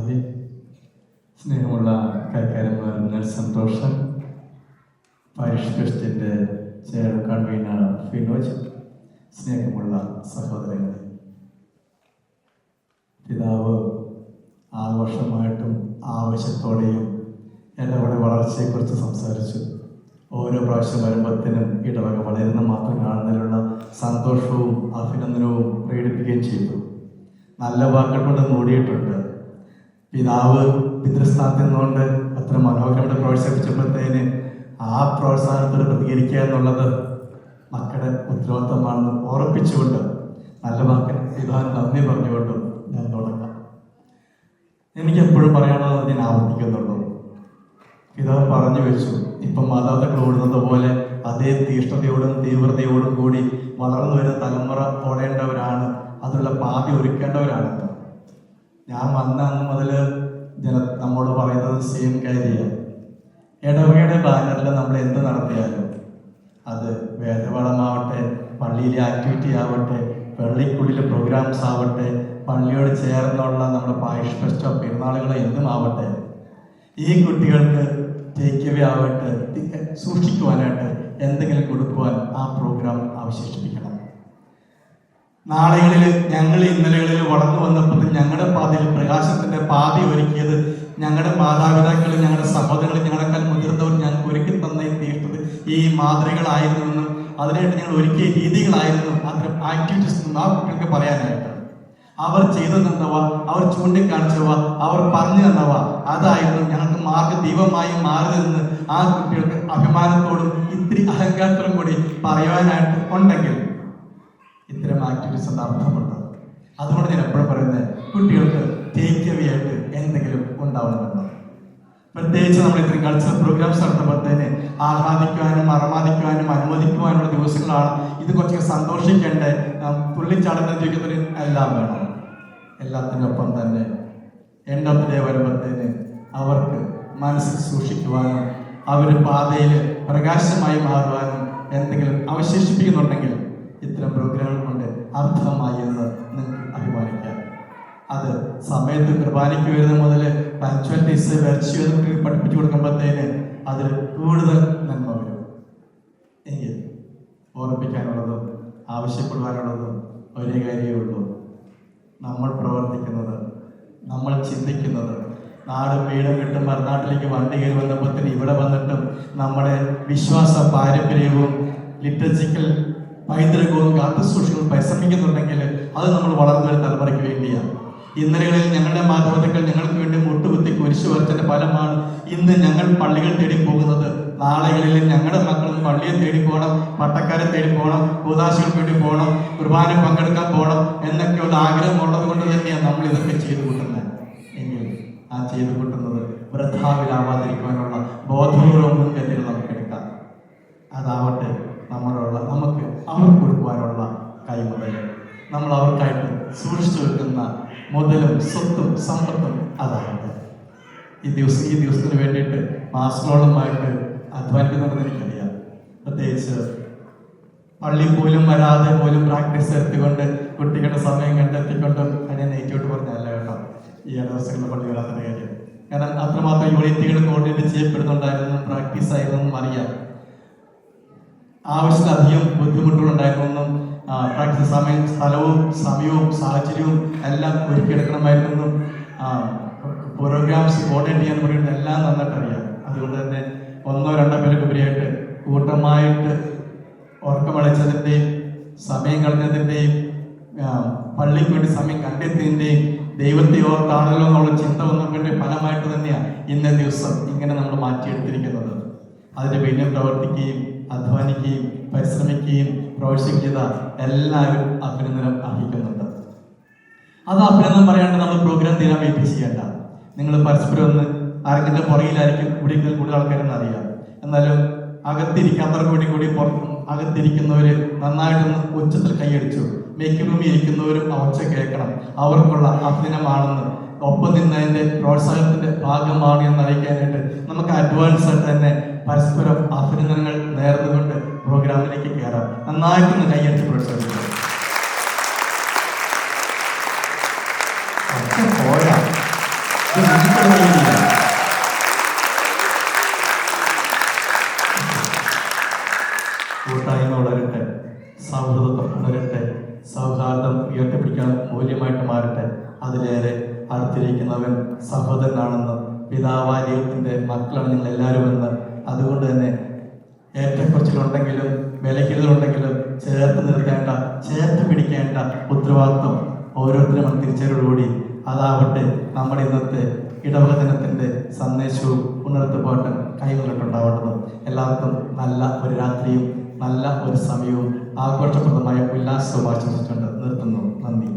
കർത്താവേ, സ്നേഹമുള്ള കൈക്കാരന്മാർ സന്തോഷം, പാരിഷ് ഫെസ്റ്റിൻ്റെ ചെയർ കൺവീനർ ഫിനോജ്, സ്നേഹമുള്ള സഹോദരങ്ങളെ, പിതാവ് ആഘോഷമായിട്ടും ആവശ്യത്തോടെയും ഇടവക വളർച്ചയെക്കുറിച്ച് സംസാരിച്ചു. ഓരോ പ്രാവശ്യം വരുമ്പോഴത്തേനും ഇടവക വളരുന്ന മാത്രം കാണുന്നതിലുള്ള സന്തോഷവും അഭിനന്ദനവും പ്രകടിപ്പിക്കുകയും ചെയ്തു. നല്ല വാക്കുകൾ കൊണ്ട് മൂടിയിട്ടുണ്ട്. പിതാവ് പിതൃസ്ഥാനത്ത് നിന്നുകൊണ്ട് അത്ര മനോഹരമായിട്ട് പ്രോത്സാഹിപ്പിച്ചപ്പോഴത്തേന് ആ പ്രോത്സാഹനത്തോട് പ്രതികരിക്കുക എന്നുള്ളത് മക്കളുടെ ഉത്തരവാദിത്തമാണെന്ന് ഓർപ്പിച്ചുകൊണ്ട് നല്ല വാക്കിന് പിതാവിന് നന്ദി പറഞ്ഞുകൊണ്ടും ഞാൻ തുടങ്ങാം. എനിക്കെപ്പോഴും പറയാനുള്ളത് ഞാൻ ആവർത്തിക്കുന്നുള്ളൂ. പിതാവ് പറഞ്ഞു വെച്ചു, ഇപ്പം മാതാപിതാക്കൾ ഓടുന്നത് പോലെ അതേ തീഷ്ണതയോടും തീവ്രതയോടും കൂടി വളർന്നു വരുന്ന തലമുറ ഓടേണ്ടവരാണ്, അതിനുള്ള പാതി ഒരുക്കേണ്ടവരാണെന്ന്. ഞാൻ വന്ന അന്ന് മുതൽ നമ്മോട് പറയുന്നത് സെയിം കാര്യമാണ്. ഇടവകയുടെ ബാനറിൽ നമ്മൾ എന്ത് നടത്തിയാലും, അത് വേദപാഠമാവട്ടെ, പള്ളിയിലെ ആക്ടിവിറ്റി ആവട്ടെ, പള്ളിക്കുള്ളിലെ പ്രോഗ്രാംസ് ആവട്ടെ, പള്ളിയോട് ചേർന്നുള്ള നമ്മുടെ പാരിഷ് ഫെസ്റ്റോ പെരുന്നാളുകളോ എന്തും ആവട്ടെ, ഈ കുട്ടികൾക്ക് ടേക്ക് അവേ ആവട്ടെ, സൂക്ഷിക്കുവാനായിട്ട് എന്തെങ്കിലും കൊടുക്കുവാൻ ആ പ്രോഗ്രാം അവശേഷിപ്പിക്കണം. നാളുകളിൽ ഞങ്ങൾ ഇന്നലകളിൽ വളർന്നു വന്നപ്പോൾ ഞങ്ങളുടെ പാതയിൽ പ്രകാശത്തിന്റെ പാത ഒരുക്കിയത് ഞങ്ങളുടെ മാതാപിതാക്കൾ, ഞങ്ങളുടെ സഹോദരങ്ങൾ, ഞങ്ങളെക്കാൾ മുതിർന്നവർ ഞങ്ങൾക്ക് ഒരുക്കി തന്നെ തീർത്തത് ഈ മാതൃകളായിരുന്നെന്നും അതിനായിട്ട് ഞങ്ങൾ ഒരുക്കിയ രീതികളായിരുന്നു അത്തരം ആക്ടിവിറ്റീസ് ആ കുട്ടികൾക്ക് പറയാനായിട്ട്. അവർ ചെയ്തു തന്നവ, അവർ ചൂണ്ടിക്കാണിച്ചവ, അവർ പറഞ്ഞു തന്നവ, അതായിരുന്നു ഞങ്ങൾക്ക് മാർഗദീപമായി മാറി നിന്ന് ആ കുട്ടികൾക്ക് അഭിമാനത്തോടും ഇത്തിരി അഹങ്കാരത്തോടും കൂടി പറയുവാനായിട്ട് ഉണ്ടെങ്കിൽ ഇത്തരം ആക്ടിവിറ്റീസിന്റെ അർത്ഥമുണ്ട്. അതുകൊണ്ട് ഞാൻ എപ്പോഴും പറയുന്നത്, കുട്ടികൾക്ക് ടേക്ക് അവേ ആയിട്ട് എന്തെങ്കിലും ഉണ്ടാവണമെന്ന്. പ്രത്യേകിച്ച് നമ്മൾ ഇത്രയും കൾച്ചറൽ പ്രോഗ്രാംസ് നടത്തുമ്പോഴത്തേന് ആഹ്ലാദിക്കുവാനും അറമാദിക്കുവാനും അനുമോദിക്കുവാനുള്ള ദിവസങ്ങളാണ്. ഇത് കുറച്ച് സന്തോഷിക്കേണ്ട, തുള്ളിച്ചാടുന്ന ജീവിതത്തിൽ എല്ലാം വേണം. എല്ലാത്തിനൊപ്പം തന്നെ എൻഡ് ഓഫ് ദി ഡേ വരുമ്പോഴത്തേന് അവർക്ക് മനസ്സിൽ സൂക്ഷിക്കുവാനും അവർ പാതയിൽ പ്രകാശമായി മാറുവാനും എന്തെങ്കിലും അവശേഷിപ്പിക്കുന്നുണ്ടെങ്കിൽ ഇത്തരം പ്രോഗ്രാമുകൾ കൊണ്ട് അർത്ഥമായി എന്ന് നിങ്ങൾക്ക് അഭിമാനിക്കാം. അത് സമയത്ത് കുർബാനയ്ക്ക് വരുന്ന മുതൽ പഞ്ച്വാലിറ്റീസ് വെർച്വൽ പഠിപ്പിച്ചു കൊടുക്കുമ്പോഴത്തേന് അതിൽ കൂടുതൽ നന്മ വരും. എങ്കിൽ ഓർമ്മിപ്പിക്കാനുള്ളതും ആവശ്യപ്പെടുവാനുള്ളതും ഒരേ കാര്യമേ ഉള്ളൂ. നമ്മൾ പ്രവർത്തിക്കുന്നത്, നമ്മൾ ചിന്തിക്കുന്നത്, നാട് വീടും വിട്ടും മറുനാട്ടിലേക്ക് വണ്ടി കയറി വന്നപ്പോഴത്തേന് ഇവിടെ വന്നിട്ടും നമ്മുടെ വിശ്വാസ പാരമ്പര്യവും ലിറ്റർജിക്കൽ പൈതൃകവും കാത്തുസൂക്ഷികളും പരിശ്രമിക്കുന്നുണ്ടെങ്കിൽ അത് നമ്മൾ വളർന്നു വരുന്ന തലമുറയ്ക്ക് വേണ്ടിയാണ്. ഇന്നലകളിൽ ഞങ്ങളുടെ മാതാപിതാക്കൾ ഞങ്ങൾക്ക് വേണ്ടി മുട്ടുകുത്തി കുരിശു വരച്ചതിന്റെ ഫലമാണ് ഇന്ന് ഞങ്ങൾ പള്ളികൾ തേടി പോകുന്നത്. നാളുകളിൽ ഞങ്ങളുടെ മക്കളും പള്ളിയെ തേടി പോകണം, പട്ടക്കാരെ തേടി പോകണം, കൂതാശികൾക്ക് വേണ്ടി പോകണം, കുർബാന പങ്കെടുക്കാൻ പോകണം എന്നൊക്കെയുള്ള ആഗ്രഹമുള്ളത് കൊണ്ട് തന്നെയാണ് നമ്മൾ ഇതൊക്കെ ചെയ്തു കൂട്ടുന്നത്. എങ്കിൽ ആ ചെയ്തു കൂട്ടുന്നത് വൃഥാവിലാവാതിരിക്കുവാനുള്ള ബോധപൂർവ്വം മുൻകരുതൽ നമുക്കെടുക്കാം. അതാവട്ടെ നമുക്ക് അവർക്ക് കൊടുക്കുവാനുള്ള കൈമുതൽ, നമ്മൾ അവർക്കായിട്ട് സൂക്ഷിച്ചു വെക്കുന്ന മുതലും സ്വത്തും സമ്പത്തും അതാവട്ടെ. ഈ ദിവസത്തിന് വേണ്ടിയിട്ട് മാസങ്ങളോളമായിട്ട് അധ്വാനിക്കുന്നുണ്ടെന്ന് എനിക്കറിയാം. പ്രത്യേകിച്ച് പള്ളി പോലും വരാതെ പോലും പ്രാക്ടീസ് എടുത്തുകൊണ്ട് കുട്ടികളുടെ സമയം കണ്ടെത്തിക്കൊണ്ടും അതിനെ നെയ്റ്റോട്ട് പറഞ്ഞല്ല കേട്ടോ ഈ ദിവസങ്ങളിൽ പള്ളി വരാത്ത കാര്യം. കാരണം അത്രമാത്രം യൂണിറ്റുകൾ കോർഡിനേറ്റ് ചെയ്യപ്പെടുന്നുണ്ടായിരുന്നു, പ്രാക്ടീസ് ആയിരുന്നെന്നും അറിയാം. ആവശ്യത്തിലധികം ബുദ്ധിമുട്ടുകളുണ്ടായിരുന്നെന്നും പ്രാക്ടീസ് സ്ഥലവും സമയവും സാഹചര്യവും എല്ലാം ഒരുക്കിയെടുക്കണമായിരുന്നെന്നും പ്രോഗ്രാംസ് കോർഡിനേറ്റ് ചെയ്യാൻ പറയുന്നത് എല്ലാം നന്നായിട്ട് അറിയാം. അതുകൊണ്ട് തന്നെ 1-2 പേർക്ക് ഉപരിയായിട്ട് കൂട്ടമായിട്ട് ഉറക്കമളിച്ചതിൻ്റെയും സമയം കളഞ്ഞതിൻ്റെയും പള്ളിക്ക് വേണ്ടി സമയം കണ്ടെത്തിയതിൻ്റെയും ദൈവത്തെ ഓർത്താണല്ലോ എന്നുള്ള ചിന്ത വന്നതിൻ്റെ ഫലമായിട്ട് തന്നെയാണ് ഇന്നേ ദിവസം ഇങ്ങനെ നമ്മൾ മാറ്റിയെടുത്തിരിക്കുന്നത്. അതിന് പിന്നിൽ പ്രവർത്തിക്കുകയും അധ്വാനിക്കുകയും പരിശ്രമിക്കുകയും പ്രോത്സാഹിപ്പിച്ച എല്ലാവരും അഭിനന്ദനം അർഹിക്കുന്നുണ്ട്. അത് അഭിനന്ദനം പറയാണ്ട് നമ്മൾ പ്രോഗ്രാം തീരാൻ വെയിറ്റ് ചെയ്യേണ്ട. നിങ്ങൾ പരസ്പരം ഒന്ന് ആരെങ്കിലും പുറകിലായിരിക്കും, കൂടുതൽ ആൾക്കാരെന്ന് അറിയാം. എന്നാലും അകത്തിരിക്കാത്തവർക്ക് കൂടി അകത്തിരിക്കുന്നവർ നന്നായിട്ടൊന്ന് ഉച്ചത്തിൽ കൈയടിച്ചു. മേക്കിംഗ് റൂമിൽ ഇരിക്കുന്നവരും ഒച്ച കേൾക്കണം, അവർക്കുള്ള അഭിനന്ദനമാണെന്ന്, ഒപ്പം നിന്നതിൻ്റെ പ്രോത്സാഹനത്തിൻ്റെ ഭാഗമാണ് എന്ന് അറിയിക്കാനായിട്ട് നമുക്ക് അഡ്വാൻസ് ആയിട്ട് തന്നെ പരസ്പരം അഭിനന്ദനങ്ങൾ നേർന്നുകൊണ്ട് പ്രോഗ്രാമിലേക്ക് കയറാം. നന്നായിട്ടൊന്ന് കൈയടിച്ച് പ്രോത്സാഹിപ്പിക്കാം. പോരാ ഇത് നിങ്ങളുടെ കയ്യിലില്ല. കൂട്ടായ്മ വളരട്ടെ, സൗഹൃദം ഉണരട്ടെ, സൗഹാർദ്ദം ഉയർത്തിപ്പിടിക്കാൻ മൂല്യമായിട്ട് മാറട്ടെ. അതിലേറെ അടുത്തിരിക്കുന്നവൻ സഹോദരനാണെന്ന്, പിതാവായ ദൈവത്തിൻ്റെ മക്കളാണ് നിങ്ങൾ എല്ലാവരും എന്ന്. അതുകൊണ്ട് തന്നെ ഏറ്റക്കുറച്ചിലുണ്ടെങ്കിലും ബലഹീനതകളുണ്ടെങ്കിലും ചേർത്ത് നിർത്തേണ്ട, ചേർത്ത് പിടിക്കേണ്ട ഉത്തരവാദിത്വം ഓരോരുത്തരും തിരിച്ചറിയോടുകൂടി അതാവട്ടെ നമ്മുടെ ഇന്നത്തെ ഇടവക ദിനത്തിൻ്റെ സന്ദേശവും ഉണർത്തുപാട്ടും കൈകൊണ്ടിട്ടുണ്ടാവേണ്ടതും. എല്ലാവർക്കും നല്ല ഒരു രാത്രിയും നല്ല ഒരു സമയവും ആഘോഷപ്രദമായ ഉല്ലാസവും ആശംസിച്ചുകൊണ്ട് നിർത്തുന്നു. നന്ദി.